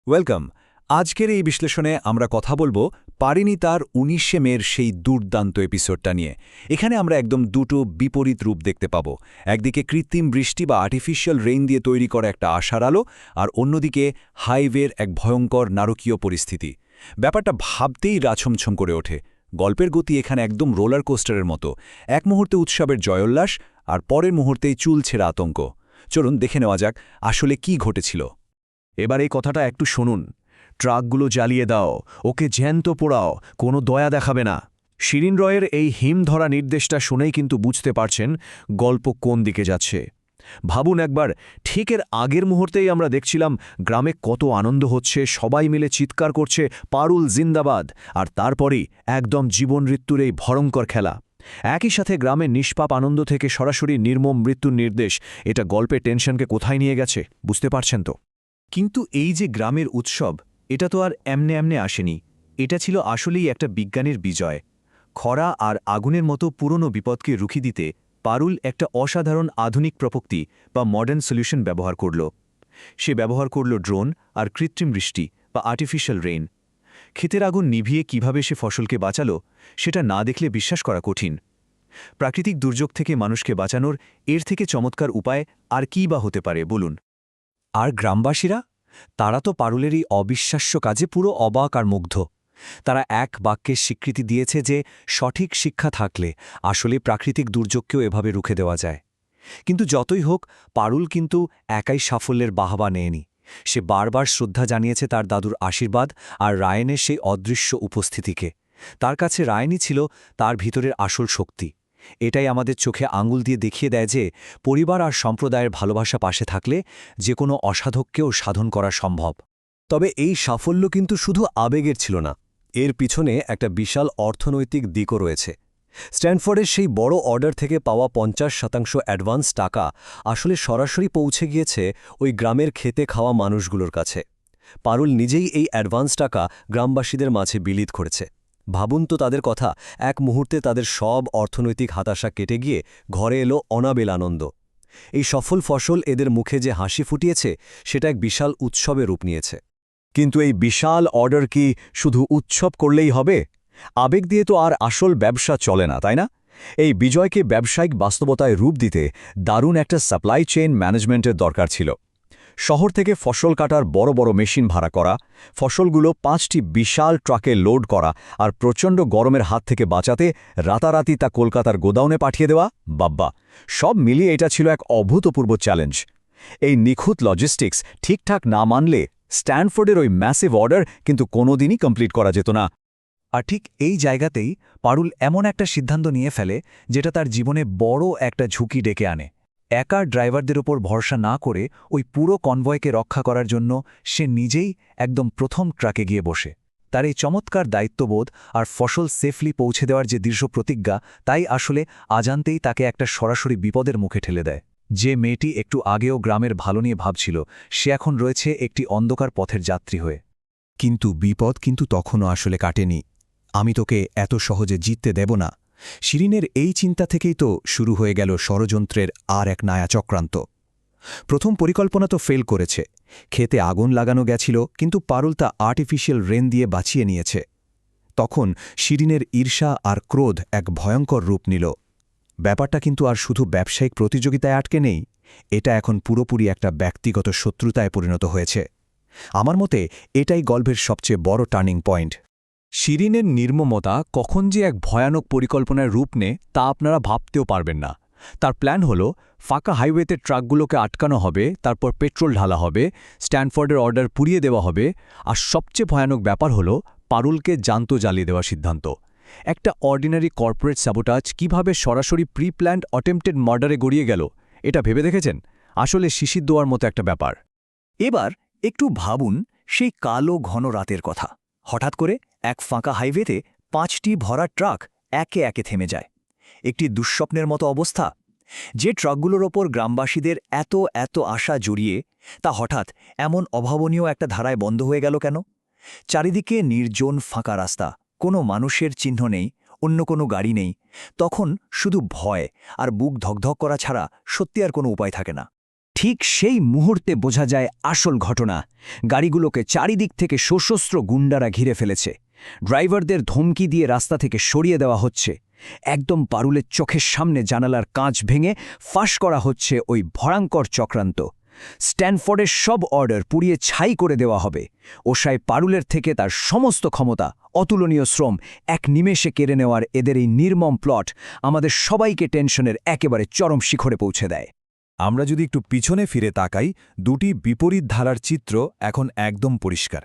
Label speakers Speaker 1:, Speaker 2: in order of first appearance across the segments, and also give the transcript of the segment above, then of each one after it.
Speaker 1: Welcome. আজকের এই বিশ্লেষণে আমরা কথা বলবো পারিনি তার ১৯শে মের সেই দুর্দান্ত এপিসোডটা নিয়ে। এখানে আমরা একদম দুটো বিপরীত রূপ দেখতে পাবো। একদিকে কৃত্রিম বৃষ্টি বা আর্টিফিশিয়াল রেইন দিয়ে তৈরি করা একটা আশার আলো, আর অন্যদিকে হাইওয়ের এক ভয়ঙ্কর নারকীয় পরিস্থিতি। ব্যাপারটা ভাবতেই রাছমছম করে ওঠে। গল্পের গতি এখানে একদম রোলার কোস্টারের মতো। এক মুহূর্তে উৎসবের জয়োল্লাস, আর পরের মুহূর্তেই চুল ছেঁড়া আতঙ্ক। চলুন দেখে নেওয়া যাক আসলে কি ঘটেছিল।
Speaker 2: এবার এই কথাটা একটু শুনুন। ট্রাকগুলো জ্বালিয়ে দাও, ওকে জ্যান্ত পোড়াও, কোনো দয়া দেখাবে না। শিরিন রয়ের এই হিম ধরা নির্দেশটা শুনেই কিন্তু বুঝতে পারছেন গল্প কোন দিকে যাচ্ছে। ভাবুন একবার, ঠিক এর আগের মুহূর্তেই আমরা দেখছিলাম গ্রামে কত আনন্দ হচ্ছে, সবাই মিলে চিৎকার করছে পারুল জিন্দাবাদ, আর তারপরেই একদম জীবন মৃত্যুর এই ভয়ঙ্কর খেলা। একই সাথে গ্রামে নিষ্পাপ আনন্দ থেকে সরাসরি নির্মম মৃত্যুর নির্দেশ। এটা গল্পের টেনশনকে কোথায় নিয়ে গেছে বুঝতে পারছেন তো?
Speaker 3: কিন্তু এই যে গ্রামের উৎসব, এটা তো আর এমনে এমনে আসেনি। এটা ছিল আসলেই একটা বিজ্ঞানের বিজয়। খরা আর আগুনের মতো পুরনো বিপদকে রুখে দিতে পারুল একটা অসাধারণ আধুনিক প্রযুক্তি বা মডার্ন সলিউশন ব্যবহার করল। সে ব্যবহার করল ড্রোন আর কৃত্রিম বৃষ্টি বা আর্টিফিশিয়াল রেইন। ক্ষেতের আগুন নিভিয়ে কিভাবে সে ফসলকে বাঁচালো, সেটা না দেখলে বিশ্বাস করা কঠিন। প্রাকৃতিক দুর্যোগ থেকে মানুষকে বাঁচানোর এর থেকে চমৎকার উপায় আর কী বা হতে পারে বলুন।
Speaker 1: আর গ্রামবাসীরা, তারা তো পারুলের এই অবিশ্বাস্য কাজে পুরো অবাক আর মুগ্ধ। তারা এক বাক্যে স্বীকৃতি দিয়েছে যে সঠিক শিক্ষা থাকলে আসলে প্রাকৃতিক দুর্যোগকেও এভাবে রুখে দেওয়া যায়। কিন্তু যতই হোক, পারুল কিন্তু একাই সাফল্যের বাহবা নেয়নি। সে বারবার শ্রদ্ধা জানিয়েছে তার দাদুর আশীর্বাদ আর রায়নের সেই অদৃশ্য উপস্থিতিকে। তার কাছে রায়নই ছিল তার ভিতরের আসল শক্তি। এটাই আমাদের চোখে আঙুল দিয়ে দেখিয়ে দেয় যে পরিবার আর সম্প্রদায়ের ভালোবাসা পাশে থাকলে যে কোনো অসাধককেও সাধন করা সম্ভব।
Speaker 4: তবে এই সাফল্য কিন্তু শুধু আবেগের ছিল না, এর পিছনে একটা বিশাল অর্থনৈতিক দিকও রয়েছে। স্ট্যানফোর্ডের সেই বড় অর্ডার থেকে পাওয়া ৫০% অ্যাডভান্স টাকা আসলে সরাসরি পৌঁছে গিয়েছে ওই গ্রামের খেতে খাওয়া মানুষগুলোর কাছে। পারুল নিজেই এই অ্যাডভান্স টাকা গ্রামবাসীদের মাঝে বিলিত করেছে। ভাবুন তো তাদের কথা, এক মুহূর্তে তাদের সব অর্থনৈতিক হতাশা কেটে গিয়ে ঘরে এলো অনাবিল আনন্দ। এই সফল ফসল এদের মুখে যে হাসি ফুটিয়েছে, সেটা এক বিশাল উৎসবে রূপ নিয়েছে।
Speaker 2: কিন্তু এই বিশাল অর্ডার কি শুধু উৎসব করলেই হবে? আবেগ দিয়ে তো আর আসল ব্যবসা চলে না, তাই না? এই বিজয়কে ব্যবসায়িক বাস্তবতায় রূপ দিতে দারুণ একটা সাপ্লাই চেইন ম্যানেজমেন্টের দরকার ছিল। শহর থেকে ফসল কাটার বড় বড় মেশিন ভাড়া করা, ফসলগুলো ৫টি বিশাল ট্রাকে লোড করা, আর প্রচণ্ড গরমের হাত থেকে বাঁচাতে রাতারাতি তা কলকাতার গোদাউনে পাঠিয়ে দেওয়া, বাব্বা, সব মিলিয়ে এটা ছিল এক অভূতপূর্ব চ্যালেঞ্জ। এই নিখুঁত লজিস্টিক্স ঠিকঠাক না মানলে স্ট্যানফোর্ডের ওই ম্যাসিভ অর্ডার কিন্তু কোনোদিনই কমপ্লিট করা যেত না।
Speaker 3: আর ঠিক এই জায়গাতেই পারুল এমন একটা সিদ্ধান্ত নিয়ে ফেলে যেটা তার জীবনে বড় একটা ঝুঁকি ডেকে আনে। একা ড্রাইভারদের ওপর ভরসা না করে ওই পুরো কনভয়কে রক্ষা করার জন্য সে নিজেই একদম প্রথম ট্রাকে গিয়ে বসে। তার এই চমৎকার দায়িত্ববোধ আর ফসল সেফলি পৌঁছে দেওয়ার যে দৃঢ় প্রতিজ্ঞা, তাই আসলে আজান্তেই তাকে একটা সরাসরি বিপদের মুখে ঠেলে দেয়। যে মেয়েটি একটু আগেও গ্রামের ভালো নিয়ে ভাবছিল, সে এখন রয়েছে একটি অন্ধকার পথের যাত্রী হয়ে।
Speaker 5: কিন্তু বিপদ কিন্তু তখনও আসলে কাটেনি। আমি তোকে এত সহজে জিততে দেব না। শিরিনের এই চিন্তা থেকেই তো শুরু হয়ে গেল ষড়যন্ত্রের আর এক নায়া চক্রান্ত। প্রথম পরিকল্পনা তো ফেল করেছে, খেতে আগুন লাগানো গেছিল, কিন্তু পারুল তা আর্টিফিশিয়াল রেন দিয়ে বাঁচিয়ে নিয়েছে। তখন শিরিনের ঈর্ষা আর ক্রোধ এক ভয়ঙ্কর রূপ নিল। ব্যাপারটা কিন্তু আর শুধু ব্যবসায়িক প্রতিযোগিতায় আটকে নেই, এটা এখন পুরোপুরি একটা ব্যক্তিগত শত্রুতায় পরিণত হয়েছে। আমার মতে এটাই গল্পের সবচেয়ে বড় টার্নিং পয়েন্ট।
Speaker 1: শিরিনের নির্মমতা কখন যে এক ভয়ানক পরিকল্পনার রূপ নেয় তা আপনারা ভাবতেও পারবেন না। তার প্ল্যান হল ফাঁকা হাইওয়েতে ট্রাকগুলোকে আটকানো হবে, তারপর পেট্রোল ঢালা হবে, স্ট্যানফোর্ডের অর্ডার পুড়িয়ে দেওয়া হবে, আর সবচেয়ে ভয়ানক ব্যাপার হল পারুলকে জ্যান্ত জ্বালিয়ে দেওয়ার সিদ্ধান্ত। একটা অর্ডিনারি কর্পোরেট স্যাবোটাজ কিভাবে সরাসরি প্রি প্ল্যান্ড অটেম্পটেড মার্ডারে গড়িয়ে গেল, এটা ভেবে দেখেছেন? আসলে শিশির দোয়ার মতো একটা ব্যাপার।
Speaker 3: এবার একটু ভাবুন সেই কালো ঘন রাতের কথা। হঠাৎ করে এক ফাঁকা হাইওয়েতে 5টি ভরা ট্রাক একে একে থেমে যায়। একটি দুঃস্বপ্নের মতো অবস্থা। যে ট্রাকগুলোর ওপর গ্রামবাসীদের এত এত আশা জড়িয়ে, তা হঠাৎ এমন অভাবনীয় একটা ধারায় বন্ধ হয়ে গেল কেন? চারিদিকে নির্জন ফাঁকা রাস্তা, কোনো মানুষের চিহ্ন নেই, অন্য কোনো গাড়ি নেই। তখন শুধু ভয় আর বুক ধকধক করা ছাড়া সত্যি আর কোনো উপায় থাকে না।
Speaker 2: ঠিক সেই মুহূর্তে বোঝা যায় আসল ঘটনা। গাড়িগুলোকে চারিদিক থেকে সশস্ত্র গুন্ডারা ঘিরে ফেলেছে। ড্রাইভারদের ধমকি দিয়ে রাস্তা থেকে সরিয়ে দেওয়া হচ্ছে। একদম পারুলের চোখের সামনে জানালার কাঁচ ভেঙে ফাঁস করা হচ্ছে ওই ভয়ঙ্কর চক্রান্ত। স্ট্যানফোর্ডের সব অর্ডার পুড়িয়ে ছাই করে দেওয়া হবে। ওসায় পারুলের থেকে তার সমস্ত ক্ষমতা, অতুলনীয় শ্রম এক নিমেষে কেড়ে নেওয়ার এদের এই নির্মম প্লট আমাদের সবাইকে টেনশনের একেবারে চরম শিখরে পৌঁছে দেয়।
Speaker 5: আমরা যদি একটু পিছনে ফিরে তাকাই, দুটি বিপরীত ধারার চিত্র এখন একদম পরিষ্কার।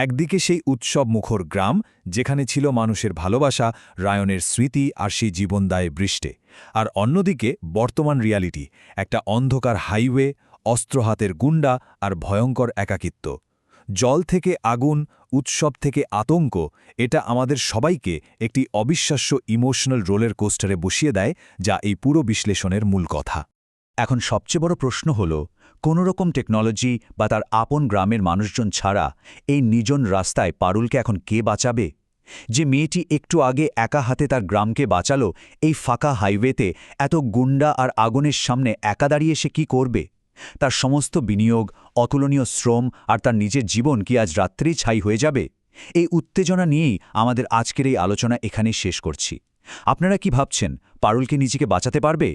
Speaker 5: একদিকে সেই উৎসব মুখর গ্রাম, যেখানে ছিল মানুষের ভালোবাসা, রায়নের স্মৃতি আর সেই জীবনদায়ে বৃষ্টে। আর অন্যদিকে বর্তমান রিয়ালিটি, একটা অন্ধকার হাইওয়ে, অস্ত্র হাতের গুন্ডা আর ভয়ঙ্কর একাকিত্ব। জল থেকে আগুন, উৎসব থেকে আতঙ্ক, এটা আমাদের সবাইকে একটি অবিশ্বাস্য ইমোশনাল রোলের কোস্টারে বসিয়ে দেয়, যা এই পুরো বিশ্লেষণের মূল কথা।
Speaker 3: এখন সবচেয়ে বড় প্রশ্ন হল, কোনোরকম টেকনোলজি বা তার আপন গ্রামের মানুষজন ছাড়া এই নির্জন রাস্তায় পারুলকে এখন কে বাঁচাবে? যে মেয়েটি একটু আগে একা হাতে তার গ্রামকে বাঁচালো, এই ফাঁকা হাইওয়েতে এত গুন্ডা আর আগুনের সামনে একা দাঁড়িয়ে সে কী করবে? তার সমস্ত বিনিয়োগ, অতুলনীয় শ্রম আর তার নিজের জীবন কি আজ রাত্রেই ছাই হয়ে যাবে? এই উত্তেজনা নিয়েই আমাদের আজকের এই আলোচনা এখানেই শেষ করছি। আপনারা কি ভাবছেন, পারুল কি নিজেকে বাঁচাতে পারবে?